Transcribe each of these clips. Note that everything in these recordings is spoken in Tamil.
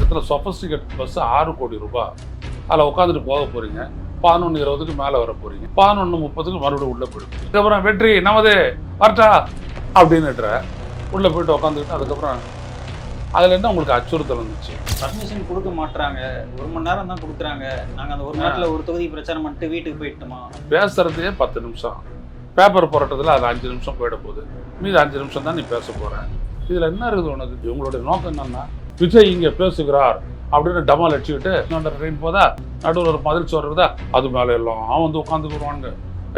இடத்துல சொஃபஸ்டிகேட் பஸ் 6 கோடி ரூபாய். அதில் உட்காந்துட்டு போக போகிறீங்க. 11:20க்கு மேலே வர போகிறீங்க. 11:30க்கு மறுபடியும் உள்ளே போயிடுங்க. அதுக்கப்புறம் வெற்றி நமது வரட்டா அப்படின்னுட்ற உள்ளே போயிட்டு உட்காந்துக்கிட்டு அதுக்கப்புறம் அதில் என்ன உங்களுக்கு அச்சுறுத்தல் வந்துச்சு? பர்மிஷன் கொடுக்க மாட்டாங்க, 1 மணி நேரம் தான் கொடுக்குறாங்க, நாங்கள் அந்த 1 மணி நேரத்தில் ஒரு தொகுதி பிரச்சாரம் பண்ணிட்டு வீட்டுக்கு போயிட்டோமா? பேசுறதே 10 நிமிஷம், பேப்பர் போராட்டத்தில் அது 5 நிமிஷம் போயிட போகுது, மீது 5 நிமிஷம் தான் நீ பேச போகிற. இதில் என்ன இருக்குது உனக்கு? இவங்களுடைய நோக்கம் என்னன்னா, விஜய் இங்கே பேசுகிறார் அப்படின்னு டமால் அடிச்சுக்கிட்டு ட்ரெயின் போதா நடுவில் ஒரு மதில் சோறு இருக்குதா அது மேலே எல்லாம் அவன் வந்து உட்காந்துக்குருவானுங்க.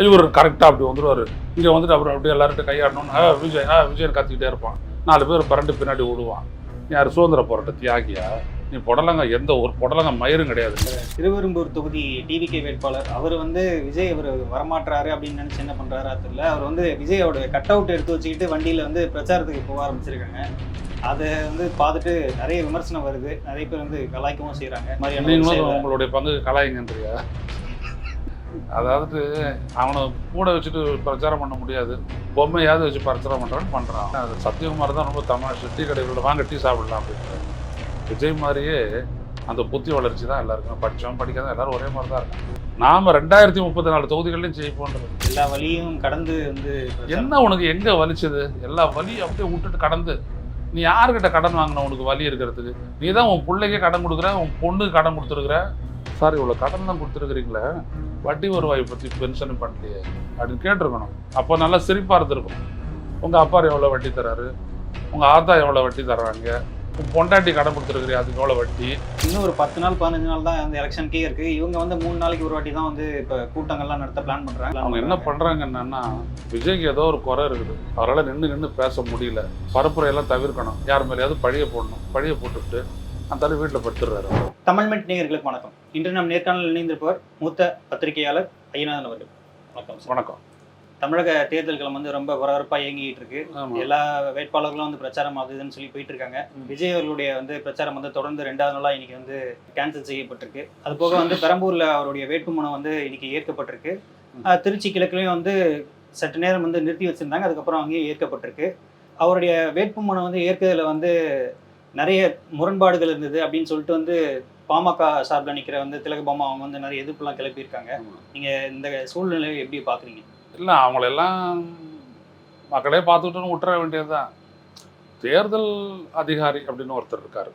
இவர் கரெக்டாக அப்படி வந்துடுவார். இங்கே வந்துட்டு அப்புறம் அப்படியே எல்லார்கிட்ட கையாடணும்னு விஜய் கத்திக்கிட்டே இருப்பான். 4 பேர் பரண்டு பின்னாடி விடுவான். யார் சுதந்திர போராட்ட தியாகியா? நீ புடலங்க எந்த ஒரு புடலங்க மயிரும் கிடையாது. திருவெரும்பூர் தொகுதி டிவிகே வேட்பாளர் அவர் வந்து விஜய் அவர் வரமாட்டாரு அப்படின்னு நினச்சி என்ன பண்ணுறாரு தெரியல. அவர் வந்து விஜயோட கட் அவுட் எடுத்து வச்சுக்கிட்டு வண்டியில் வந்து பிரச்சாரத்துக்கு போக ஆரம்பிச்சிருக்காங்க. அதை வந்து பார்த்துட்டு நிறைய விமர்சனம் வருது, நிறைய பேர் வந்து கலாய்க்கவும் செய்கிறாங்க. நீங்களும் உங்களுடைய பங்கு கலாய்ங்கன்றியா? அதாவது அவனை கூட வச்சுட்டு பிரச்சாரம் பண்ண முடியாது, பொம்மையாவது வச்சு பிரச்சாரம் பண்ணுறான். அது சத்யகுமார் தான் ரொம்ப தமாஷ். டீ கடைகளோட வாங்க டீ சாப்பிடலாம் அப்படின்ட்டு. விஜய் மாதிரியே அந்த புத்தி வளர்ச்சி தான் எல்லாருக்கும். படித்தவன் படிக்காத எல்லாரும் ஒரே மாதிரி தான் இருக்காங்க. நாம் 2034 தொகுதிகளையும் செய்யப்போன்றது. எல்லா வழியும் கடந்து வந்து என்ன உனக்கு எங்கே வலிச்சது? எல்லா வலியும் அப்படியே விட்டுட்டு கடந்து நீ யாருக்கிட்ட கடன் வாங்கின உனக்கு வலி இருக்கிறதுக்கு? நீ தான் உன் பிள்ளைக்கே கடன் கொடுக்குற, உன் பொண்ணுக்கு கடன் கொடுத்துருக்குற. சாரி, இவ்வளோ கடன் தான் கொடுத்துருக்குறீங்களே, வட்டி வருவாயை பற்றி பென்ஷன் பண்ணலையே அப்படின்னு கேட்டிருக்கணும். அப்போ நல்லா சிரிப்பாக இருந்திருக்கும். உங்கள் அப்பா எவ்வளோ வட்டி தராரு, உங்கள் ஆத்தா எவ்வளோ வட்டி தர்றாங்க, உன் பொண்டாட்டி கடன் கொடுத்துருக்குறியா அதுக்கு எவ்வளோ வட்டி. இன்னும் ஒரு 10 நாள் 15 நாள் தான் அந்த எலெக்ஷனுக்கே இருக்குது. இவங்க வந்து 3 நாளைக்கு ஒரு வாட்டி தான் வந்து இப்போ கூட்டங்கள்லாம் நடத்த பிளான் பண்ணுறாங்க. அவங்க என்ன பண்ணுறாங்க என்னன்னா, விஜய்க்கு ஏதோ ஒரு குறை இருக்குது, அவரால் நின்று பேச முடியல, பரப்புரையெல்லாம் தவிர்க்கணும், யார் மேலேயாவது பழியை போடணும், பழியை போட்டுவிட்டு அந்த வீட்டில் படுத்துடுறாரு. தமிழ்மெட் நேயர்களுக்கு வணக்கம். இன்று நம் நேர்காணல் இணைந்திருப்பவர் மூத்த பத்திரிகையாளர் ஐயநாதன் அவர்கள். வணக்கம். வணக்கம். தமிழக தேர்தல்கள் வந்து ரொம்ப பரபரப்பாக இயங்கிட்டு இருக்கு. எல்லா வேட்பாளர்களும் வந்து பிரச்சாரம் ஆகுதுன்னு சொல்லி போயிட்டு இருக்காங்க. விஜய் அவர்களுடைய வந்து பிரச்சாரம் வந்து தொடர்ந்து 2வது நாளாக இன்னைக்கு வந்து கேன்சல் செய்யப்பட்டிருக்கு. அது போக வந்து பெரம்பூர்ல அவருடைய வேட்புமனு வந்து இன்னைக்கு ஏற்கப்பட்டிருக்கு. திருச்சி கிழக்குலையும் வந்து சற்று நேரம் வந்து நிறுத்தி வச்சிருந்தாங்க, அதுக்கப்புறம் அங்கேயும் ஏற்கப்பட்டிருக்கு. அவருடைய வேட்புமனு வந்து ஏற்கதில் வந்து நிறைய முரண்பாடுகள் இருந்தது அப்படின்னு சொல்லிட்டு வந்து பாமக சார்பில் நிற்கிற வந்து திலகபாமா அவங்க வந்து நிறைய எதிர்ப்புலாம் கிளப்பியிருக்காங்க. நீங்கள் இந்த சூழ்நிலையை எப்படி பார்க்குறீங்க? இல்லை, அவங்களெல்லாம் மக்களே பார்த்துக்கிட்டு விட்டுற வேண்டியது தான். தேர்தல் அதிகாரி அப்படின்னு ஒருத்தர் இருக்கார்,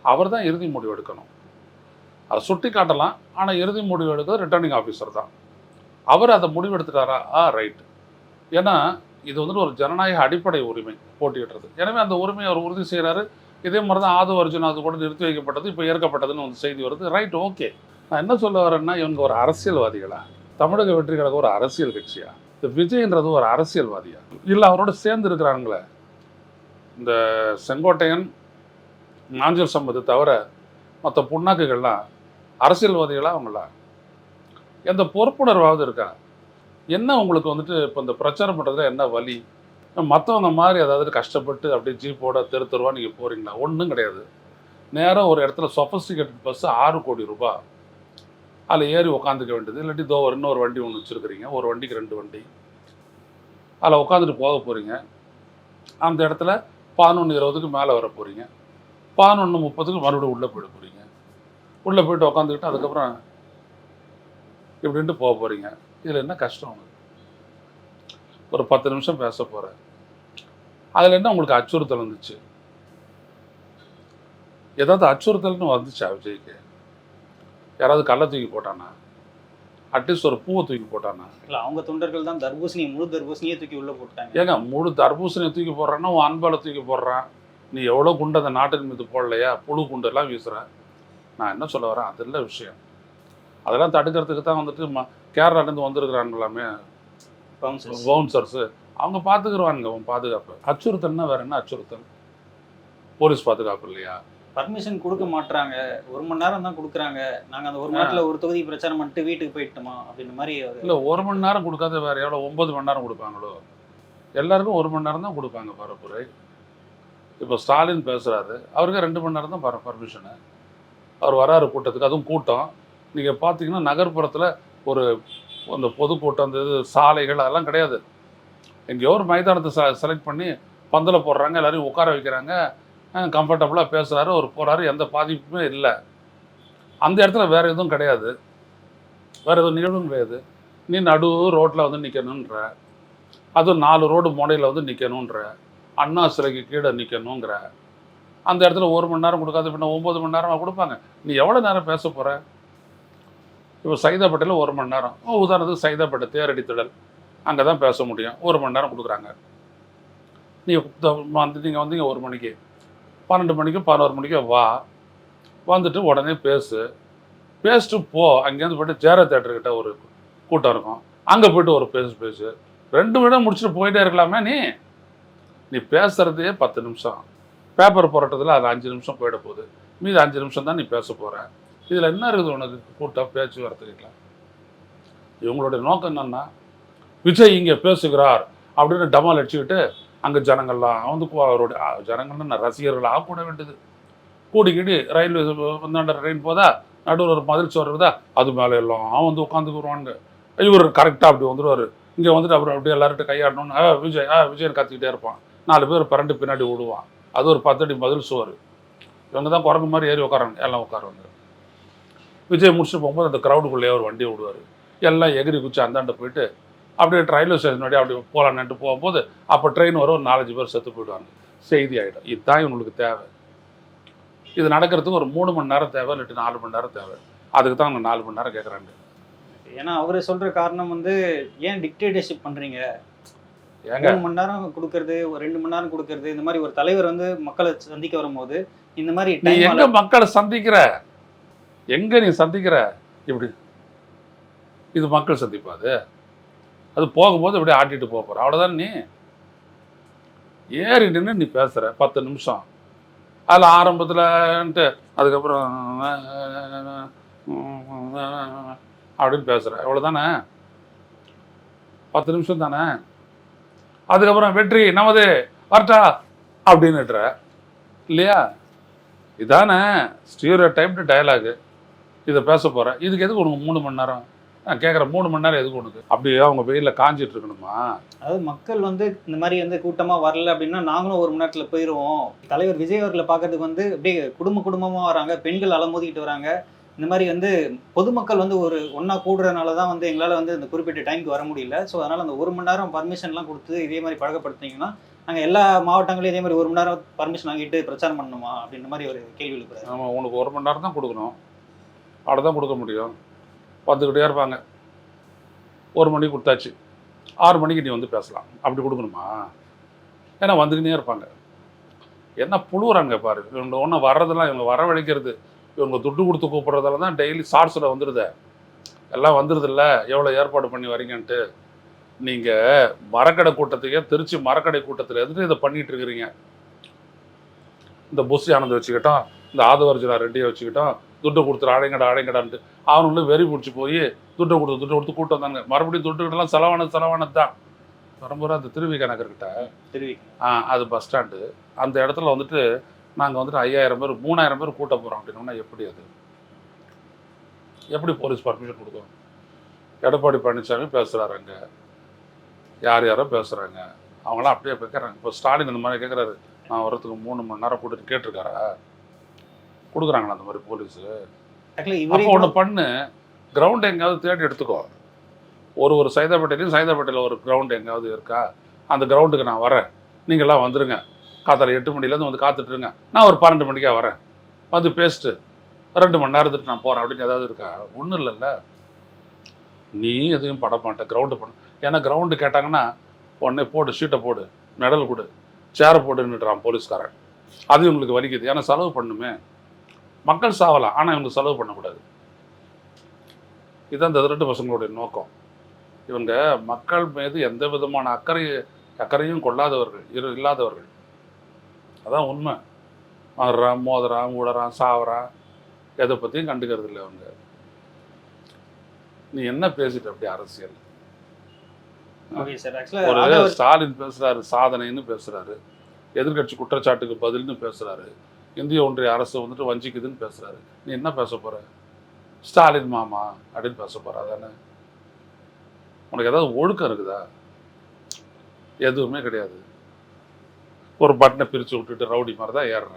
அவர் தான் இறுதி முடிவு எடுக்கணும். அதை சுட்டி காட்டலாம், ஆனால் இறுதி முடிவு எடுக்கிறது ரிட்டர்னிங் ஆஃபீஸர் தான். அவர் அதை முடிவு எடுத்துட்டாரா? ரைட். ஏன்னா இது வந்துட்டு ஒரு ஜனநாயக அடிப்படை உரிமை போட்டியிடுறது. எனவே அந்த உரிமையை அவர் உறுதி செய்கிறாரு. இதே மாதிரி தான் ஆதவ அர்ஜுன் அது கூட நிறுத்தி வைக்கப்பட்டது, இப்போ ஏற்கப்பட்டதுன்னு வந்து செய்தி வருது. Right, okay. நான் என்ன சொல்ல வரேன்னா, இவங்க ஒரு அரசியல்வாதிகளா? தமிழக வெற்றி கழகம் ஒரு அரசியல் கட்சியா? இந்த விஜய்ன்றது ஒரு அரசியல்வாதியா? இல்லை அவரோட சேர்ந்து இருக்கிறாங்களே இந்த செங்கோட்டையன், நாஞ்சில் சம்பத்து தவிர மற்ற புண்ணாக்குகள்லாம் அரசியல்வாதிகளா? அவங்களா எந்த பொறுப்புணர்வாவது இருக்கா? என்ன உங்களுக்கு வந்துட்டு இப்போ இந்த பிரச்சாரம் பண்ணுறதுல என்ன வலி? மற்றவங்க மாதிரி அதாவது கஷ்டப்பட்டு அப்படியே ஜீப்போட தெருவா நீங்கள் போகிறீங்களா? ஒன்றும் கிடையாது. நேராக ஒரு இடத்துல சொஃபஸ்டிகேட் பஸ் 6 கோடி ரூபாய், அதில் ஏறி உட்காந்துக்க வேண்டியது. இல்லாட்டி இன்னொரு வண்டி ஒன்று வச்சுருக்கிறீங்க, ஒரு வண்டிக்கு 2 வண்டி, அதில் உட்காந்துட்டு போக போகிறீங்க. அந்த இடத்துல 11:20க்கு மேலே வர போகிறீங்க. 11:30க்கு மறுபடியும் உள்ளே போயிட போகிறீங்க. உள்ளே போயிட்டு உட்காந்துக்கிட்டு அதுக்கப்புறம் இப்படின்ட்டு போக போகிறீங்க. இதில் என்ன கஷ்டம் உங்களுக்கு? ஒரு 10 நிமிஷம் பேச போகிறேன், அதில் என்ன உங்களுக்கு அச்சுறுத்தல் வந்துச்சு? ஏதாவது அச்சுறுத்தல்னு வந்துச்சா விஜய்க்கு? யாராவது கல்லை தூக்கி போட்டானா? அட்லீஸ்ட் ஒரு பூவை தூக்கி போட்டானா? இல்லை, அவங்க தொண்டர்கள் தான் முழு தர்பூசணியை தூக்கி உள்ளே போட்டாங்க. ஏங்க, முழு தர்பூசணியை தூக்கி போடுறான்னா உன் அன்பால் தூக்கி போடுறான். நீ எவ்வளோ குண்டு அந்த நாட்டின் மீது போடலையா? புழு குண்டெல்லாம் வீசுகிறேன். நான் என்ன சொல்ல வரேன், அது இல்லை விஷயம். அதெல்லாம் தடுக்கிறதுக்கு தான் வந்துட்டு கேரளாலேருந்து வந்துருக்குறாங்களாமே பவுன்சர்ஸு, அவங்க பார்த்துக்குருவானுங்க உன் பாதுகாப்பு. அச்சுறுத்தல்னா வேறு என்ன அச்சுறுத்தல்? போலீஸ் பாதுகாப்பு இல்லையா? பர்மிஷன் கொடுக்க மாட்டாங்க, 1 மணி நேரம் தான் கொடுக்குறாங்க, நாங்கள் அந்த 1 மணி நேரத்தில் ஒரு தொகுதி பிரச்சாரம் பண்ணிட்டு வீட்டுக்கு போயிட்டோமா அப்படின்ற மாதிரி. இல்லை, 1 மணி நேரம் கொடுக்காத வேறு எவ்வளோ 9 மணி நேரம் கொடுப்பாங்களோ? எல்லாருக்கும் 1 மணி நேரம் தான் கொடுப்பாங்க பரப்புரை. இப்போ ஸ்டாலின் பேசுகிறாரு, அவருக்கு 2 மணி நேரம் தான் பர்மிஷனு. அவர் வராரு கூட்டத்துக்கு, அதுவும் கூட்டம் நீங்கள் பார்த்தீங்கன்னா நகர்ப்புறத்தில் ஒரு அந்த பொதுக்கூட்டம், அந்த இது சாலைகள் அதெல்லாம் கிடையாது. எங்கேயோ ஒரு மைதானத்தை செலக்ட் பண்ணி பந்தலை போடுறாங்க, எல்லோரையும் உட்கார வைக்கிறாங்க, கம்ஃபர்டபுளாக பேசுகிறாரு, அவர் போகிறாரு, எந்த பாதிப்புமே இல்லை. அந்த இடத்துல வேறு எதுவும் கிடையாது, வேறு எதுவும் நிகழ்வும் கிடையாது. நீ நடு ரோட்டில் வந்து நிற்கணுன்ற, அதுவும் 4 ரோடு முனையில் வந்து நிற்கணுன்ற, அண்ணா சிலைக்கு கீழே நிற்கணுங்கிற, அந்த இடத்துல 1 மணி நேரம் கொடுக்காது, பின்ன 9 மணி நேரமாக கொடுப்பாங்க. நீ எவ்வளோ நேரம் பேச போகிற? இப்போ சைதாப்பேட்டையில் 1 மணி நேரம், உதாரணத்துக்கு சைதாப்பேட்டை தேரடி திடல், அங்கே தான் பேச முடியும், 1 மணி நேரம் கொடுக்குறாங்க. நீங்கள் வந்தீங்க 1 மணிக்கு, 12 மணிக்கு 11 மணிக்கு வா, வந்துட்டு உடனே பேசிட்டு போ. அங்கேருந்து போய்ட்டு ஜேரா தேட்டர்கிட்ட ஒரு கூட்டம் இருக்கும், அங்கே போய்ட்டு ஒரு பேசு 2 விட முடிச்சுட்டு போயிட்டே இருக்கலாமே. நீ பேசுகிறதே 10 நிமிஷம், பேப்பர் போராட்டத்தில் அது 5 நிமிஷம் போயிட போகுது, மீது 5 நிமிஷம் தான் நீ பேச போகிற. இதில் என்ன இருக்குது உனக்கு கூட்டம் பேச்சு வரத்துக்கலாம்? இவங்களுடைய நோக்கம் என்னன்னா, விஜய் இங்கே பேசுகிறார் அப்படின்னு டமால் அடிச்சுக்கிட்டு அங்கே ஜனங்கள்லாம் வந்து அவருடைய ஜனங்கள்னு ரசிகர்களாக கூட வேண்டியது கூடிக்கிட்டு ரயில்வே வந்தாண்ட ட்ரெயின் போதா, நடுவில் ஒரு மதில் சோறு இருக்குதா, அது மேலே எல்லாம் வந்து உட்காந்துக்குருவானுங்க. இவர் கரெக்டாக அப்படி வந்துடுவார், இங்கே வந்துட்டு அப்புறம் அப்படியே எல்லார்கிட்ட கையாடணும்னு விஜயன் கத்திக்கிட்டே இருப்பான். 4 பேர் பரண்டு பின்னாடி விடுவான். அது ஒரு 10 அடி மதில் சோறு. இவங்க தான் குரங்கு மாதிரி ஏறி உட்காராங்க, எல்லாம் உட்காருவாங்க. விஜய் முடிச்சுட்டு போகும்போது அந்த க்ரௌடுக்குள்ளேயே ஒரு வண்டியை விடுவார், எல்லாம் எகிரி குச்சி அந்தாண்ட போயிட்டு அப்படியே ரயில்வே ஸ்டேஷன் வழியாக அப்படி போகலான்ட்டு போகும்போது அப்போ ட்ரெயின் வரும், ஒரு 4-5 பேர் செத்து போயிடுவாங்க. செய்தி ஆகிடும். இதுதான் இவங்களுக்கு தேவை. இது நடக்கிறதுக்கு ஒரு 3 மணி நேரம் தேவை, இல்லாட்டி 4 மணி நேரம் தேவை. அதுக்கு தான் அவங்க 4 மணி நேரம் கேட்குறாங்க. ஏன்னா அவர் சொல்கிற காரணம் வந்து, ஏன் டிக்டேட்டர்ஷிப் பண்ணுறீங்க, ஏங்க 3 மணி நேரம் கொடுக்கறது, ஒரு 2 மணி நேரம் கொடுக்கறது, இந்த மாதிரி ஒரு தலைவர் வந்து மக்களை சந்திக்க வரும்போது இந்த மாதிரி நீ எங்க மக்களை சந்திக்கிற, எங்க நீ சந்திக்கிற? இப்படி இது மக்கள் சந்திப்பாது, அது போகும்போது இப்படியே ஆட்டிட்டு போக போகிற, அவ்வளோதான். நீ ஏறி நின்று நீ பேசுகிற 10 நிமிஷம், அதில் ஆரம்பத்தில்ன்ட்டு அதுக்கப்புறம் அப்படின்னு பேசுகிற, அவ்வளோதானே? 10 நிமிஷம் தானே. அதுக்கப்புறம் வெற்றி நமது வரட்டா அப்படின்னுட்டுற இல்லையா? இதானே ஸ்டீரியோ டைப்டு டயலாகு. இதை பேச போகிறேன், இதுக்கு எதுக்கு உனக்கு 3 மணி நேரம்? நான் கேட்குறேன், 3 மணி நேரம் எதுக்கு உனக்கு? அப்படியே அவங்க வெயிலில் காஞ்சிட்டு இருக்கணுமா? அதாவது மக்கள் வந்து இந்த மாதிரி வந்து கூட்டமாக வரல அப்படின்னா நாங்களும் 1 மணி நேரத்தில் போயிடுவோம். தலைவர் விஜய் அவர்களை பார்க்கறதுக்கு வந்து அப்படியே குடும்பமாக வராங்க, பெண்கள் அலமோதிக்கிட்டு வராங்க. இந்த மாதிரி வந்து பொதுமக்கள் வந்து ஒரு ஒன்றா கூடுறதுனால தான் வந்து எங்களால் வந்து இந்த குறிப்பிட்ட டைமுக்கு வர முடியல. ஸோ அதனால் அந்த 1 மணி நேரம் பர்மிஷன்லாம் கொடுத்து இதே மாதிரி பழக்கப்படுத்தினீங்கன்னா நாங்கள் எல்லா மாவட்டங்களையும் இதே மாதிரி 1 மணி நேரம் பர்மிஷன் வாங்கிட்டு பிரச்சாரம் பண்ணணுமா அப்படின்ற மாதிரி ஒரு கேள்வி எழுப்புறாரு. ஆமாம், உனக்கு 1 மணி நேரம் தான் கொடுக்கணும், அவ்வளோதான் கொடுக்க முடியும். வந்துக்கிட்டே இருப்பாங்க. 1 மணிக்கு கொடுத்தாச்சு, 6 மணிக்கு நீ வந்து பேசலாம், அப்படி கொடுக்கணுமா? ஏன்னா வந்துக்கிட்டே இருப்பாங்க. என்ன புழுவுறாங்க பாரு. இவங்க ஒன்றும் வர்றதெல்லாம் இவங்க வரவழைக்கிறது, இவங்க துட்டு கொடுத்து கூப்பிட்றதால தான் டெய்லி ஷார்ட்ஸில் வந்துடுது, எல்லாம் வந்துடுதில்ல எவ்வளோ ஏற்பாடு பண்ணி வரீங்கன்ட்டு. நீங்கள் மரக்கடை கூட்டத்தையே திருச்சி மரக்கடை கூட்டத்தில் எதுக்கு இதை பண்ணிகிட்டு இருக்கிறீங்க? இந்த புஷி ஆனந்த் வச்சுக்கிட்டோம், இந்த ஆதவர்ஜுனா ரெட்டியை வச்சுக்கிட்டோம், துட்டு கொடுத்துரு அடைங்கடான்ட்டு அவனுங்களும் வெறி பிடிச்சி போய் துட்டை கொடுத்து கூட்டம் வந்தாங்க. மறுபடியும் துட்டுக்கிட்டலாம் செலவானது தான். வரும்போது அந்த திருவிக நகர்கிட்ட அது பஸ் ஸ்டாண்டு, அந்த இடத்துல வந்துட்டு நாங்கள் வந்துட்டு 5000 பேர் 3000 பேர் கூட்ட போகிறோம் அப்படின்னா எப்படி? அது எப்படி போலீஸ் பர்மிஷன் கொடுக்கும்? எடப்பாடி பழனிசாமி பேசுகிறாரு, அங்கே யாரோ பேசுகிறாங்க, அவங்களாம் அப்படியே கேட்குறாங்க. இப்போ ஸ்டாலின் இந்த மாதிரி கேட்குறாரு, நான் வரத்துக்கு 3 மணி நேரம் கூட்டிட்டு கேட்டிருக்காரா? கொடுக்குறாங்களா அந்த மாதிரி போலீஸு? அப்போ ஒன்று பண்ணு, கிரவுண்டு எங்கேயாவது தேடி எடுத்துக்கோ. ஒரு சைதாப்பேட்டையில் ஒரு கிரவுண்டு எங்கேயாவது இருக்கா? அந்த கிரவுண்டுக்கு நான் வரேன், நீங்கள்லாம் வந்துடுங்க, காத்தால 8 மணிலேருந்து வந்து காத்துட்ருங்க, நான் ஒரு 12 மணிக்காக வரேன், வந்து பேசிட்டு 2 மணி நேரத்துக்கு நான் போகிறேன் அப்படின்னு ஏதாவது இருக்கா? ஒன்றும் இல்லைல்ல. நீ எதுவும் பட மாட்டேன், கிரவுண்டு பண்ண. ஏன்னா கிரவுண்டு கேட்டாங்கன்னா உடனே போடு, ஷீட்டை போடு, மெடல் கொடு, சேரை போடுன்னுட்டான் போலீஸ்காரன். அது இவங்களுக்கு வலிக்குது, ஏன்னா செலவு பண்ணுமே. மக்கள் சாவலாம், ஆனால் இவங்களுக்கு செலவு பண்ணக்கூடாது. இதுதான் இந்த 2 பசங்களுடைய நோக்கம். இவங்க மக்கள் மீது எந்த விதமான அக்கறையும் கொள்ளாதவர்கள், இல்லாதவர்கள். அதான் உண்மை. மாறுறான், மோதுறான், ஊடுறான், சாவறான், எதை பற்றியும் கண்டுக்கிறது இல்லை அவங்க. நீ என்ன பேசிட்டு அப்படி அரசியல்? ஒரு ஸ்டாலின் பேசுறாரு, சாதனைன்னு பேசுறாரு, எதிர்கட்சி குற்றச்சாட்டுக்கு பதில்னு பேசுறாரு, இந்திய ஒன்றிய அரசு வந்துட்டு வஞ்சிக்குதுன்னு பேசுறாரு. நீ என்ன பேச போற? ஸ்டாலின் மாமா அப்படின்னு பேச போற? அதானே? உனக்கு ஏதாவது ஒழுக்கம் இருக்குதா? எதுவுமே கிடையாது. ஒரு பட்டனை பிரித்து விட்டுட்டு ரவுடி மாதிரி தான் ஏறுற.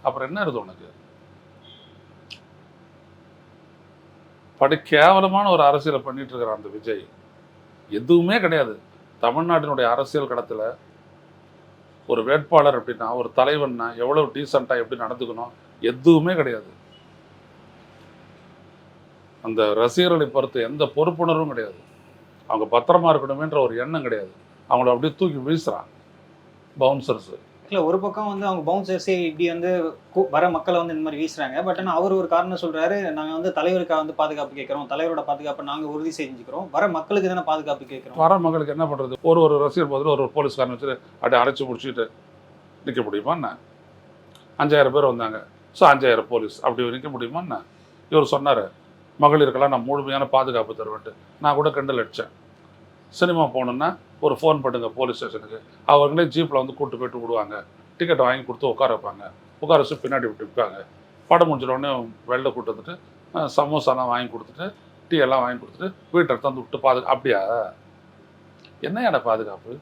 அப்புறம் என்ன இருக்குது உனக்கு? கேவலமான ஒரு அரசியலை பண்ணிட்டு இருக்கிறான் அந்த விஜய். எதுவுமே கிடையாது. தமிழ்நாட்டினுடைய அரசியல் களத்தில் ஒரு வேட்பாளர் அப்படின்னா, ஒரு தலைவன்னா எவ்வளவு டீசெண்டாக எப்படி நடந்துக்கணும், எதுவுமே கிடையாது. அந்த ரசிகர்களை பொறுத்து எந்த பொறுப்புணர்வும் கிடையாது. அவங்க பத்திரமா இருக்கணுமேன்ற ஒரு எண்ணம் கிடையாது. அவங்கள அப்படியே தூக்கி வீசுறான் பவுன்சர்ஸ். இல்லை, ஒரு பக்கம் வந்து அவங்க பவுன்சர்ஸே இப்படி வந்து வர மக்களை வந்து இந்த மாதிரி வீசுறாங்க. பட் ஆனால் அவர் ஒரு காரணம் சொல்றாரு, நாங்கள் வந்து தலைவருக்காக வந்து பாதுகாப்பு கேட்குறோம், தலைவரோட பாதுகாப்பை நாங்கள் உறுதி செஞ்சுக்கிறோம், வர மக்களுக்கு தானே பாதுகாப்பு கேட்குறோம். வர மக்களுக்கு என்ன பண்ணுறது? ஒரு ரசிகர் பதில் ஒரு போலீஸ்காரன் வச்சுட்டு அப்படியே அரைச்சி முடிச்சுட்டு நிற்க முடியுமா என்ன? 5000 பேர் வந்தாங்க, ஸோ 5000 போலீஸ் அப்படி நிற்க முடியுமா என்ன? இவர் சொன்னார், மகளிருக்கெல்லாம் நான் முழுமையான பாதுகாப்பு தருவேன்ட்டு. நான் கூட கிண்டல் அடித்தேன். சினிமா போகணுன்னா ஒரு ஃபோன் பண்ணுங்க போலீஸ் ஸ்டேஷனுக்கு, அவங்களே ஜீப்பில் வந்து கூப்பிட்டு போய்ட்டு விடுவாங்க, டிக்கெட் வாங்கி கொடுத்து உட்கார வைப்பாங்க, உட்கார வச்சு பின்னாடி விட்டு விற்பாங்க. படம் முடிஞ்சிடோடனே வெளில கூட்டு வந்துட்டு சமோசாலாம் வாங்கி கொடுத்துட்டு டீ எல்லாம் வாங்கி கொடுத்துட்டு வீட்டை தந்து விட்டு அப்படியா? என்ன பாதுகாப்பு?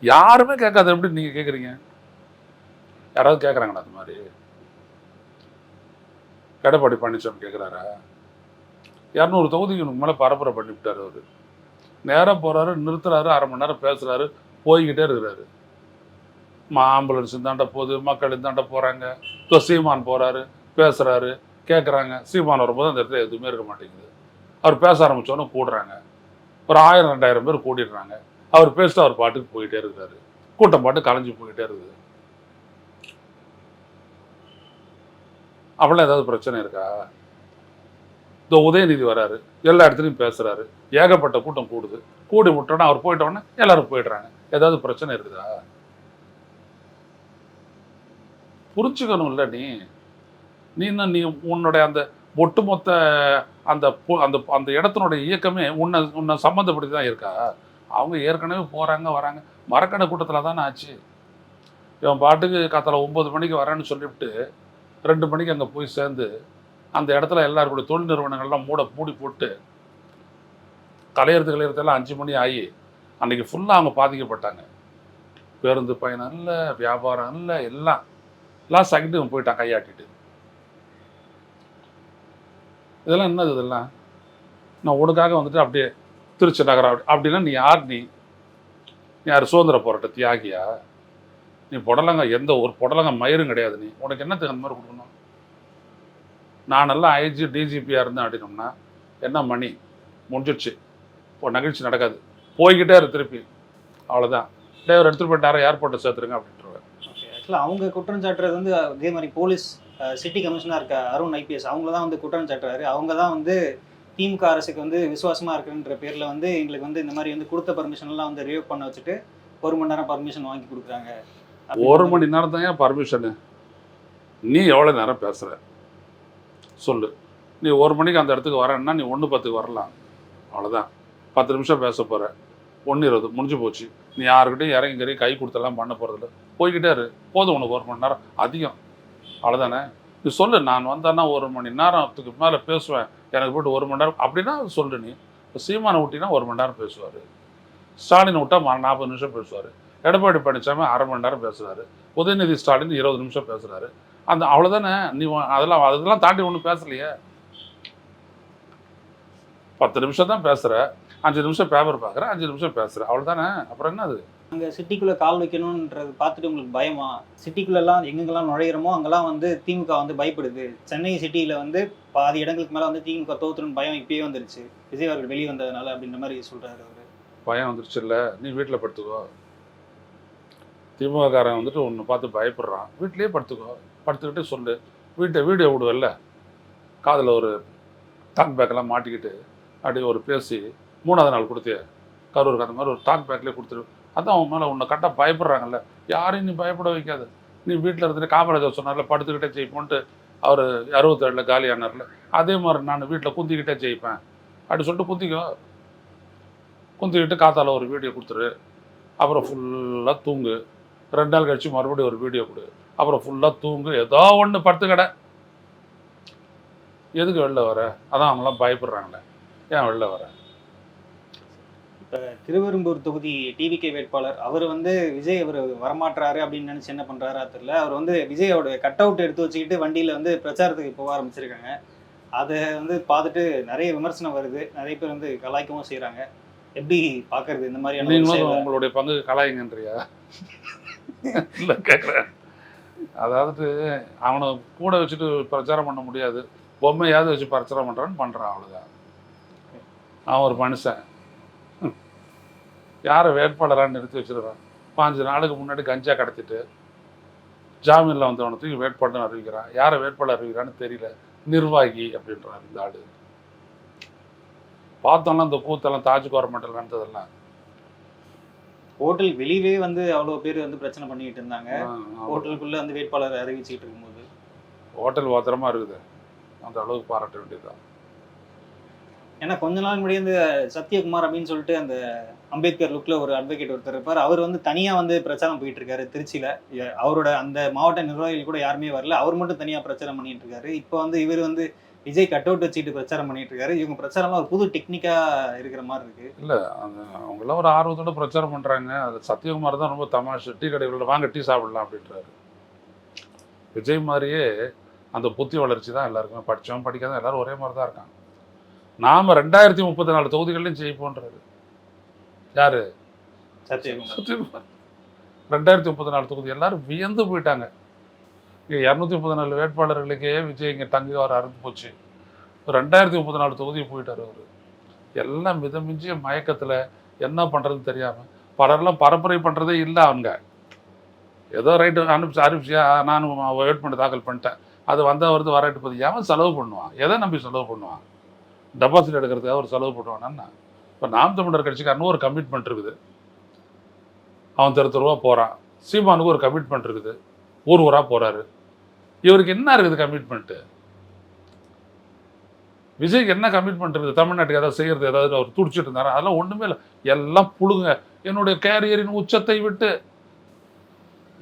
யாருமே கேட்காது. எப்படி நீங்கள் கேட்குறீங்க? யாராவது கேட்குறாங்கண்ணா அது மாதிரி? எடப்பாடி பழனிசாமி கேட்குறாரா? 200 தொகுதிக்கு மேலே பரப்புரை பண்ணிவிட்டார் அவர். நேராக போகிறாரு, நிறுத்துறாரு, 1/2 மணி நேரம் பேசுகிறாரு, போய்கிட்டே இருக்கிறாரு. ஆம்புலன்ஸ் இந்தாண்ட போகுது, மக்கள் இந்தாண்ட போகிறாங்க. இப்போ சீமான் போகிறாரு, பேசுகிறாரு, கேட்குறாங்க. சீமான் வரும்போது அந்த இடத்துல எதுவுமே இருக்க மாட்டேங்குது. அவர் பேச ஆரம்பித்தோன்னே கூடுறாங்க. ஒரு 1000-2000 பேர் கூட்டிடுறாங்க. அவர் பேசிட்டு அவர் பாட்டுக்கு போயிட்டே இருக்கிறாரு. கூட்டம் பாட்டு கலைஞ்சி போயிட்டே இருக்குது. அப்படிலாம் ஏதாவது பிரச்சனை இருக்கா? இந்த உதயநிதி வராரு, எல்லா இடத்துலையும் பேசுகிறாரு, ஏகப்பட்ட கூட்டம் கூடுது. கூடி விட்டோன்னா அவர் போயிட்டோன்னே எல்லாரும் போயிடுறாங்க. ஏதாவது பிரச்சனை இருக்குதா? புரிஞ்சுக்கணும் இல்லை நீ உன்னுடைய அந்த ஒட்டுமொத்த அந்த அந்த அந்த இடத்தினுடைய இயக்கமே உன்னை சம்மந்தப்படி தான் இருக்கா? அவங்க ஏற்கனவே போகிறாங்க வராங்க. மரக்கடை கூட்டத்தில் தானே ஆச்சு. இவன் பாட்டுக்கு காத்தால 9 மணிக்கு வரேன்னு சொல்லிவிட்டு 2 மணிக்கு அங்கே போய் சேர்ந்து அந்த இடத்துல எல்லாருடைய தொழில் நிறுவனங்கள்லாம் மூடி போட்டு கலையறதுக்கெல்லாம் 5 மணி ஆகி அன்றைக்கி ஃபுல்லாக அவங்க பாதிக்கப்பட்டாங்க. பேருந்து பயணம் இல்லை, வியாபாரம் இல்லை, எல்லாம் சகிட்டு போயிட்டான் கையாட்டிட்டு. இதெல்லாம் என்னது? இதெல்லாம் நான் உனக்காக வந்துட்டு அப்படியே திருச்சி நகரம் அப்படின்னா நீ யார்? நீ யார்? சுதந்திர போராட்ட தியாகியா? நீ புடலங்க எந்த ஒரு புடலங்க மயிரும் கிடையாது. உனக்கு என்னத்துக்கு அந்த மாதிரி கொடுக்கணும்? நான் நல்லா ஐஜி டிஜிபியாக இருந்தேன் அப்படின்னோம்னா என்ன மணி முடிஞ்சிடுச்சு, இப்போ நிகழ்ச்சி நடக்காது, போய்கிட்டே இரு திருப்பி, அவ்வளோதான். டிரைவர் எடுத்துகிட்டு போயிட்டாரா, ஏர்போர்ட்டை சேர்த்துருங்க அப்படின்ட்டுருவேன். ஓகே, ஆக்சுவலாக அவங்க குற்றம் சாட்டுறது வந்து அதே மாதிரி போலீஸ் சிட்டி கமிஷனாக இருக்க அருண் ஐபிஎஸ் அவங்கள தான் வந்து குற்றம் சாட்டுறாரு. அவங்க தான் வந்து திமுக அரசுக்கு வந்து விசுவாசமாக இருக்குன்ற பேரில் வந்து எங்களுக்கு வந்து இந்த மாதிரி வந்து கொடுத்த பர்மிஷன்லாம் வந்து ரிவ்யூ பண்ண வச்சுட்டு 1 மணி நேரம் பர்மிஷன் வாங்கி கொடுக்குறாங்க. 1 மணி நேரம் தான் ஏன் பர்மிஷனு? நீ எவ்வளோ நேரம் பேசுகிற சொல்லு. நீ 1 மணிக்கு அந்த இடத்துக்கு வரேன்னா நீ 1:10 வரலாம், அவ்வளோதான். 10 நிமிஷம் பேச போகிற, 1:20 முடிஞ்சு போச்சு. நீ யாருக்கிட்டையும் இறங்கி கை கொடுத்தெல்லாம் பண்ண போகிறதில்ல, போய்கிட்டே இரு. போதும் உனக்கு 1 மணி நேரம் அதிகம், அவ்வளோதானே. நீ சொல்லு, நான் வந்தேன்னா 1 மணி நேரத்துக்கு மேலே பேசுவேன், எனக்கு போய்ட்டு 1 மணி நேரம் அப்படின்னா சொல்லு. நீ இப்போ சீமானை விட்டினா 1 மணி நேரம் பேசுவார், ஸ்டாலினை விட்டா 40 நிமிஷம் பேசுவார், எடப்பாடி பழனிசாமி 1/2 மணி நேரம் பேசுகிறாரு, உதயநிதி ஸ்டாலின் 20 நிமிஷம் பேசுகிறாரு. அந்த அவ்வளோதானே. நீ அதெல்லாம் தாண்டி ஒன்றும் பேசலையே. 10 நிமிஷம் தான் பேசுகிற, 5 நிமிஷம் பேப்பர் பார்க்குற, 5 நிமிஷம் பேசுகிற, அவ்வளோதானே. அப்புறம் என்ன அது? அங்கே சிட்டிக்குள்ளே கால் வைக்கணுன்றது பார்த்துட்டு உங்களுக்கு பயமா? சிட்டிக்குள்ளெல்லாம் எங்கெங்கெல்லாம் நுழையிறமோ அங்கெல்லாம் வந்து திமுக வந்து பயப்படுது. சென்னை சிட்டியில் வந்து பாதி இடங்களுக்கு மேலே வந்து திமுக தோற்றுன்னு பயம் இப்பயே வந்துருச்சு, விஜய் அவர்கள் வெளியே வந்ததுனால அப்படின்ற மாதிரி சொல்கிறாரு அவர். பயம் வந்துருச்சு இல்லை? நீ வீட்டில் படுத்துக்கோ. திமுககாரன் வந்துட்டு ஒன்று பார்த்து பயப்படுறான், வீட்லேயே படுத்துக்கோ. படுத்துக்கிட்டு சொல்லு. வீடியோ விடுவல்ல, காதில் ஒரு டாக் பேக்கெல்லாம் மாட்டிக்கிட்டு அப்படியே ஒரு பேசி 3ஆவது நாள் கொடுத்திய கரூருக்கு அந்த மாதிரி ஒரு டாக் பேக்லேயே கொடுத்துரு. அதான் அவன் மேலே உன்னை கரெக்டாக பயப்படுறாங்கல்ல. யாரையும் நீ பயப்பட வைக்காது. நீ வீட்டில் இருந்துட்டு காமராஜர் சொன்னார்ல, படுத்துக்கிட்டே ஜெயிப்போன்ட்டு அவர் 67 காலி ஆனார்ல, அதே மாதிரி நான் வீட்டில் குந்திக்கிட்டே ஜெயிப்பேன் அப்படி சொல்லிட்டு குந்திக்கிட்டு காத்தால ஒரு வீடியோ கொடுத்துரு. அப்புறம் ஃபுல்லாக தூங்கு. 2 நாள் கழிச்சு மறுபடியும் ஒரு வீடியோ கொடு. அப்புறம் ஃபுல்லாக தூங்கு. ஏதோ ஒன்று படுத்துக்கடை. எதுக்கு வெளில வர? அதான் அவங்களாம் பயப்படுறாங்களே, ஏன் வெளில வர? திருவெரும்பூர் தொகுதி டிவிகே வேட்பாளர் அவர் வந்து விஜய் அவர் வரமாட்டாரு அப்படின்னு நினைச்சு என்ன பண்றாரா தெரியல. அவர் வந்து விஜயோட கட் அவுட் எடுத்து வச்சுக்கிட்டு வண்டியில வந்து பிரச்சாரத்துக்கு போக ஆரம்பிச்சிருக்காங்க. அதை வந்து பார்த்துட்டு நிறைய விமர்சனம் வருது. நிறைய பேர் வந்து கலாய்க்கவும் செய்றாங்க. எப்படி பாக்குறது இந்த மாதிரியான ஒரு நீங்களும் செயலை? உங்களுடைய பங்கு கலாய்ங்கன்றியா? இல்லை கேட்குறேன். அதாவது அவனை கூட வச்சுட்டு பிரச்சாரம் பண்ண முடியாது. பொம்மையாவது வச்சு பிரச்சாரம் பண்ணுறான் அவ்வளோதான். அவன் ஒரு மனுஷன். யாரை வேட்பாளராக நிறுத்தி வச்சிருக்கான்? 5 நாளுக்கு முன்னாடி கஞ்சா கடத்திட்டு ஜாமீனில் வந்தவனை தூக்கி வேட்பாளர் அறிவிக்கிறான். யாரை வேட்பாளர் அறிவிக்கிறான்னு தெரியல. நிர்வாகி அப்படின்றான் இந்த ஆடு. பார்த்தோம்னா இந்த கூத்தெல்லாம் தாஜ் கவர்மெண்ட்டில் நடந்ததெல்லாம் ஹோட்டல் வெளியவே வந்து அவ்வளவு பேர் வந்து பிரச்சனை பண்ணிட்டு இருந்தாங்க. ஹோட்டலுக்குள்ள வந்து வேட்பாளர் அறிவிச்சுட்டு இருக்கும்போது ஹோட்டல் பத்திரமா இருக்குது. அந்த அளவுக்கு பாராட்ட வேண்டியதுதான். ஏன்னா கொஞ்ச நாள் முன்னாடி வந்து சத்யகுமார் அப்படின்னு சொல்லிட்டு அந்த அம்பேத்கர் லுக்ல ஒரு அட்வொகேட் ஒருத்தர் இருப்பார். அவர் வந்து தனியா வந்து பிரச்சாரம் போயிட்டு இருக்காரு திருச்சியில. அவரோட அந்த மாவட்ட நிர்வாகிகள் கூட யாருமே வரல. அவர் மட்டும் தனியா பிரச்சாரம் பண்ணிட்டு இருக்காரு. இப்போ வந்து இவர் வந்து விஜய் கட் அவுட் வச்சுட்டு பிரச்சாரம் பண்ணிட்டு இருக்காரு. இவங்க பிரச்சாரம்லாம் ஒரு புது டெக்னிக்கா இருக்கிற மாதிரி இருக்கு. இல்லை அந்த அவங்களாம் ஒரு ஆர்வத்தோட பிரச்சாரம் பண்ணுறாங்க. அது சத்யகுமார் தான் ரொம்ப தமாஷு. டீ கடைகளில் வாங்க டீ சாப்பிடலாம் அப்படின்றாரு. விஜய் மாதிரியே அந்த புத்தி வளர்ச்சி தான் எல்லாருக்குமே. படித்தவன் படிக்காத எல்லாரும் ஒரே மாதிரி தான் இருக்காங்க. நாம் 2034 தொகுதிகளையும் ஜெயிப்போன்றாரு. யாரு? சத்யகுமார். சத்யகுமார் 2034 தொகுதி எல்லாரும் வியந்து போயிட்டாங்க. இங்கே 234 வேட்பாளர்களுக்கே விஜய் இங்கே தங்கி வர அறுந்து போச்சு. 2034 தொகுதியை போயிட்டார் அவர். எல்லாம் மிதமிஞ்சிய மயக்கத்தில் என்ன பண்ணுறதுன்னு தெரியாமல் பலரெல்லாம் பரப்புரை பண்ணுறதே இல்லை. அவங்க ஏதோ ரைட்டு அறிவிச்சியா நானும் வேட்புமனு தாக்கல் பண்ணிட்டேன், அது வந்தால் வருது வராட்டு போது. எவன் செலவு பண்ணுவான்? எதை நம்பி செலவு பண்ணுவான்? டெபாசிட் எடுக்கிறதுக்காக ஒரு செலவு பண்ணுவானா? இப்போ நாம் தமிழர் கட்சிக்காரனும் ஒரு கமிட்மெண்ட் இருக்குது. அவன் தெருவா போகிறான். சீமானுக்கு ஒரு கமிட்மெண்ட் இருக்குது. ஊர் ஊராக போகிறாரு. இவருக்கு என்ன இருக்குது கமிட்மெண்ட்டு? விஜய்க்கு என்ன கமிட்மெண்ட் இருக்குது? தமிழ்நாட்டுக்கு ஏதாவது செய்கிறது ஏதாவது அவர் துடிச்சிட்டு இருந்தாரா? அதெல்லாம் ஒன்றுமே இல்லை. எல்லாம் புழுங்க. என்னுடைய கேரியரின் உச்சத்தை விட்டு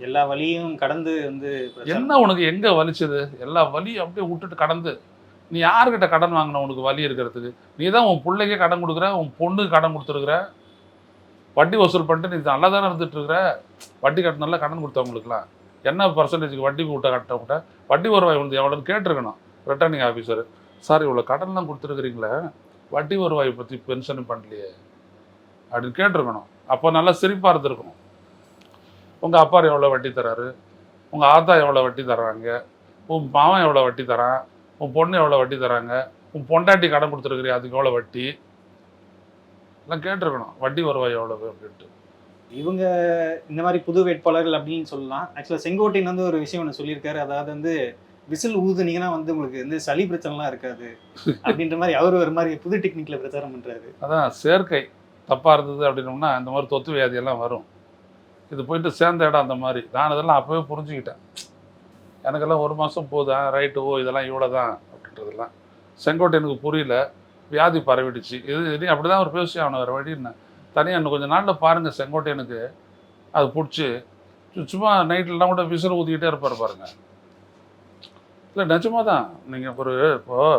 எல்லா வழியும் கடந்து வந்து என்ன உனக்கு எங்கே வலிச்சது? எல்லா வலியும் அப்படியே விட்டுட்டு கடந்து நீ யாருக்கிட்ட கடன் வாங்கின உனக்கு வலி இருக்கிறதுக்கு? நீ தான் உன் பிள்ளைக்கே கடன் கொடுக்குற, உன் பொண்ணுக்கு கடன் கொடுத்துருக்குற, வட்டி வசூல் பண்ணிட்டு நீ நல்லா தானே இருந்துட்டு இருக்கிற. வட்டி கட்டினால கடன் கொடுத்தவங்களுக்குலாம் என்ன பர்சன்டேஜுக்கு வட்டி கட்ட வட்டி வருவாய் வந்து எவ்வளோன்னு கேட்டிருக்கணும் ரிட்டர்னிங் ஆஃபீஸர். சார் இவ்வளோ கடன்லாம் கொடுத்துருக்குறீங்களே, வட்டி வருவாயை பற்றி பென்ஷன் பண்ணலையே அப்படின்னு கேட்டிருக்கணும். அப்போ நல்லா சிரிப்பாக இருந்திருக்கணும். உங்கள் அப்பா எவ்வளோ வட்டி தராரு, உங்கள் ஆத்தா எவ்வளோ வட்டி தர்றாங்க, உன் மாவன் எவ்வளோ வட்டி தரான், உன் பொண்ணு எவ்வளோ வட்டி தராங்க, உன் பொண்டாட்டி கடன் கொடுத்துருக்குறியா அதுக்கு எவ்வளோ வட்டி எல்லாம் கேட்டிருக்கணும். வட்டி வருவாய் எவ்வளவு அப்படின்ட்டு. இவங்க இந்த மாதிரி புது வேட்பாளர்கள் அப்படின்னு சொல்லலாம். ஆக்சுவலாக செங்கோட்டையன் வந்து ஒரு விஷயம் ஒன்று சொல்லியிருக்காரு. அதாவது வந்து விசில் ஊதுனீங்கன்னா வந்து உங்களுக்கு வந்து சளி பிரச்சனைலாம் இருக்காது அப்படின்ற மாதிரி அவர் ஒரு மாதிரி புது டெக்னிக்ல பிரச்சாரம் பண்றாரு. அதான் சேர்க்கை தப்பாக இருந்தது அப்படின்னோம்னா இந்த மாதிரி தொத்து வியாதியெல்லாம் வரும். இது போயிட்டு சேர்ந்த இடம் அந்த மாதிரி. நான் இதெல்லாம் அப்போவே புரிஞ்சுக்கிட்டேன். எனக்கெல்லாம் 1 மாதம் போதா ரைட்டு ஓ இதெல்லாம் இவ்வளோ தான் அப்படின்றதெல்லாம். செங்கோட்டையனுக்கு புரியல, வியாதி பரவிடுச்சு. இது அப்படி தான் அவர் பேசி அவனை வேறு வழின்னு தனியாக இன்னும் கொஞ்சம் நாளில் பாருங்கள். செங்கோட்டையனுக்கு அது பிடிச்சி சும்மா நைட்லலாம் கூட விசில் ஊற்றிக்கிட்டே இருப்பார் பாருங்கள். இல்லை நிஜமாக தான். நீங்கள் இப்போது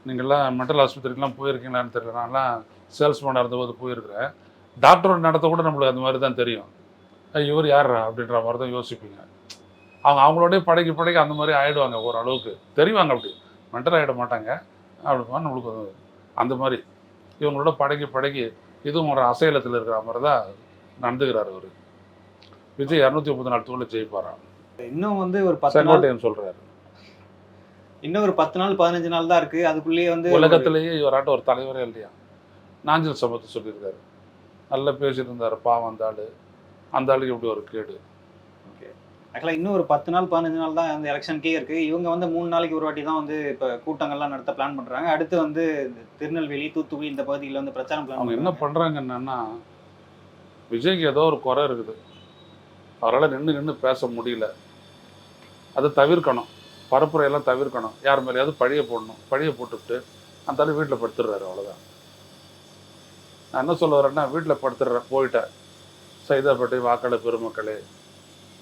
நீங்கள்லாம் மென்டல் ஆஸ்பத்திரிக்கெலாம் போயிருக்கீங்களான்னு தெரியல. நான்லாம் சேல்ஸ்மேனாக இருந்தபோது போயிருக்கிறேன். டாக்டரோட நடத்த கூட நம்மளுக்கு அந்த மாதிரி தான் தெரியும். இவர் யாரா அப்படின்ற மாதிரி தான் யோசிப்பீங்க. அவங்களோடய படைக்கு அந்த மாதிரி ஆகிடுவாங்க. ஓரளவுக்கு தெரிவாங்க. அப்படி மென்டல் ஆகிட மாட்டாங்க. அப்படி நம்மளுக்கு அந்த மாதிரி இவங்களோட படைக்கு இதுவும் ஒரு அசைலத்தில் இருக்கிற மாதிரி தான் நடந்துக்கிறார் அவர். விஜய் 234 தொகுதியில் ஜெயிப்பாராம். இன்னும் வந்து ஒரு 10 நாள் செங்கோட்டையன் சொல்கிறாரு. இன்னும் ஒரு 10 நாள் 15 நாள் தான் இருக்குது. அதுக்குள்ளேயே வந்து உலகத்திலேயே இவராட்ட ஒரு தலைவரே இல்லையா. நாஞ்சில் சம்பத்தை சொல்லியிருக்காரு. நல்லா பேசிட்டு இருந்தார் பாவம் அந்த ஆளுக்கு எப்படி ஒரு கேடு. ஆக்சுவலாக இன்னும் ஒரு 10 நாள் 15 நாள் தான் அந்த எலெக்ஷனுக்கே இருக்குது. இவங்க வந்து 3 நாளைக்கு ஒரு வாட்டி தான் வந்து இப்போ கூட்டங்கள்லாம் நடத்த பிளான் பண்ணுறாங்க. அடுத்து வந்து திருநெல்வேலி தூத்துக்குடி இந்த பகுதியில் வந்து பிரச்சாரம் பிளான் அவங்க என்ன பண்ணுறாங்க என்னன்னா, விஜய்க்கு ஏதோ ஒரு குறை இருக்குது, அவரால் நின்று பேச முடியல. அதை தவிர்க்கணும். பரப்புரையெல்லாம் தவிர்க்கணும். யார் மேலேயாவது பழியை போடணும். பழியை போட்டுவிட்டு அந்த ஆள் வீட்டில் படுத்துடுறாரு. அவ்வளோதான். நான் என்ன சொல்ல வரேன்னா, வீட்டில் படுத்துடுறேன் போயிட்டேன். சைதாப்பேட்டை வாக்காளர் பெருமக்களே,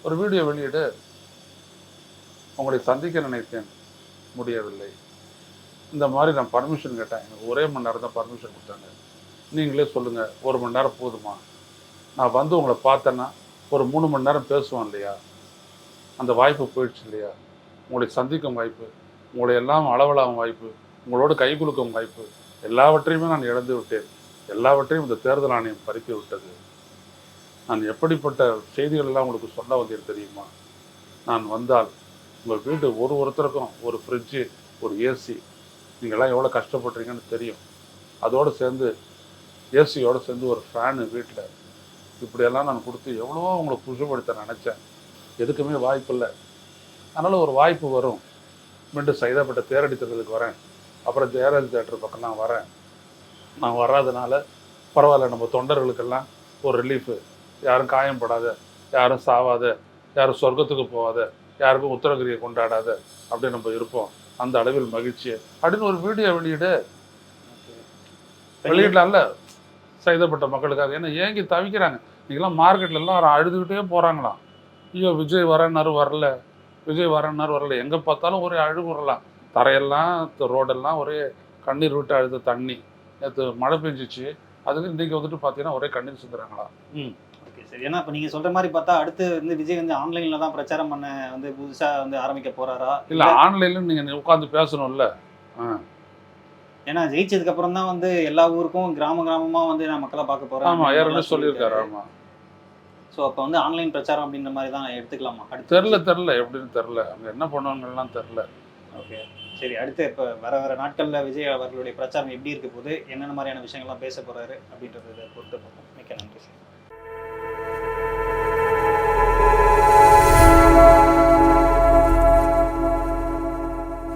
ஒரு வீடியோ வெளியிடு. உங்களை சந்திக்க நினைத்தேன், முடியவில்லை. இந்த மாதிரி நான் பர்மிஷன் கேட்டேன். எனக்கு 1 மணி நேரம் தான் பர்மிஷன் கொடுத்தாங்க. நீங்களே சொல்லுங்கள், 1 மணி நேரம் போதுமா? நான் வந்து உங்களை பார்த்தேன்னா ஒரு 3 மணி நேரம் பேசுவேன் இல்லையா? அந்த வாய்ப்பு போயிடுச்சு இல்லையா? உங்களை சந்திக்கும் வாய்ப்பு, உங்களை எல்லாம் அளவலாகும் வாய்ப்பு, உங்களோடு கை குலுக்கும் வாய்ப்பு, எல்லாவற்றையுமே நான் இழந்து விட்டேன். எல்லாவற்றையும் இந்த தேர்தல் ஆணையம் பறித்து விட்டது. நான் எப்படிப்பட்ட செய்திகள் எல்லாம் உங்களுக்கு சொல்ல வந்தேன் தெரியுமா? நான் வந்தால் உங்கள் வீட்டு ஒருத்தருக்கும் ஒரு ஃப்ரிட்ஜு, ஒரு ஏசி, நீங்கள்லாம் எவ்வளோ கஷ்டப்படுறீங்கன்னு தெரியும். அதோடு சேர்ந்து ஏசியோடு சேர்ந்து ஒரு ஃபேனு வீட்டில், இப்படியெல்லாம் நான் கொடுத்து எவ்வளவோ உங்களை குஷப்படுத்த நினச்சேன். எதுக்குமே வாய்ப்பு இல்லை. அதனால் ஒரு வாய்ப்பு வரும். மீண்டும் சைதாப்பேட்டை தேரடி தேர்தலுக்கு வரேன், அப்புறம் தேரடி தேட்டர் பக்கம்லாம் வரேன். நான் வராதனால பரவாயில்ல, நம்ம தொண்டர்களுக்கெல்லாம் ஒரு ரிலீஃபு. யாரும் காயம்படாத, யாரும் சாவாத, யாரும் சொர்க்கத்துக்கு போகாத, யாருக்கும் உத்தரகிரியை கொண்டாடாத, அப்படி நம்ம இருப்போம். அந்த அளவில் மகிழ்ச்சி அப்படின்னு ஒரு வீடியோ வெளியிடலாம்ல சைதாப்பேட்டை மக்களுக்காக. ஏன்னா ஏங்கி தவிக்கிறாங்க. நீங்களாம் மார்க்கெட்லலாம் அழுதுகிட்டே போகிறாங்களாம். ஐயோ விஜய் வரேன்னாரு வரல, விஜய் வரேன்னாரு வரல, எங்கே பார்த்தாலும் ஒரே அழுகுறலாம். தரையெல்லாம் ரோடெல்லாம் ஒரே கண்ணீர் விட்டு அழுத தண்ணி. நேற்று மழை பெஞ்சிச்சு, அதுக்கு இன்றைக்கி வந்துட்டு பார்த்தீங்கன்னா ஒரே கண்ணீர் சுற்றுறாங்களாம். Okay sir. ஏன்னா இப்போ நீங்கள் சொல்கிற மாதிரி பார்த்தா அடுத்து வந்து விஜய் வந்து ஆன்லைனில் தான் பிரச்சாரம் பண்ண வந்து புதுசாக வந்து ஆரம்பிக்க போகிறாரா? இல்லை, ஆன்லைனில் நீங்கள் உட்காந்து பேசணும்ல. ஏன்னா ஜெயிச்சதுக்கு அப்புறம் தான் வந்து எல்லா ஊருக்கும் கிராமமாக வந்து நான் மக்களை பார்க்க போகிறேன். ஆமாம், ஏற்கனவே சொல்லியிருக்காரு. ஆமாம். ஸோ அப்போ வந்து ஆன்லைன் பிரச்சாரம் அப்படின்ற மாதிரி தான் எடுத்துக்கலாமா? அடுத்து தெரில எப்படின்னு தெரில, அங்கே என்ன பண்ணுவாங்கலாம் தெரில. ஓகே சரி. அடுத்து இப்போ வர நாட்களில் விஜய் அவர்களுடைய பிரச்சாரம் எப்படி இருக்க போது, என்னென்ன மாதிரியான விஷயங்கள்லாம் பேச போகிறாரு அப்படின்றத பொறுத்து பார்ப்போம். மிக்க நன்றி சார்.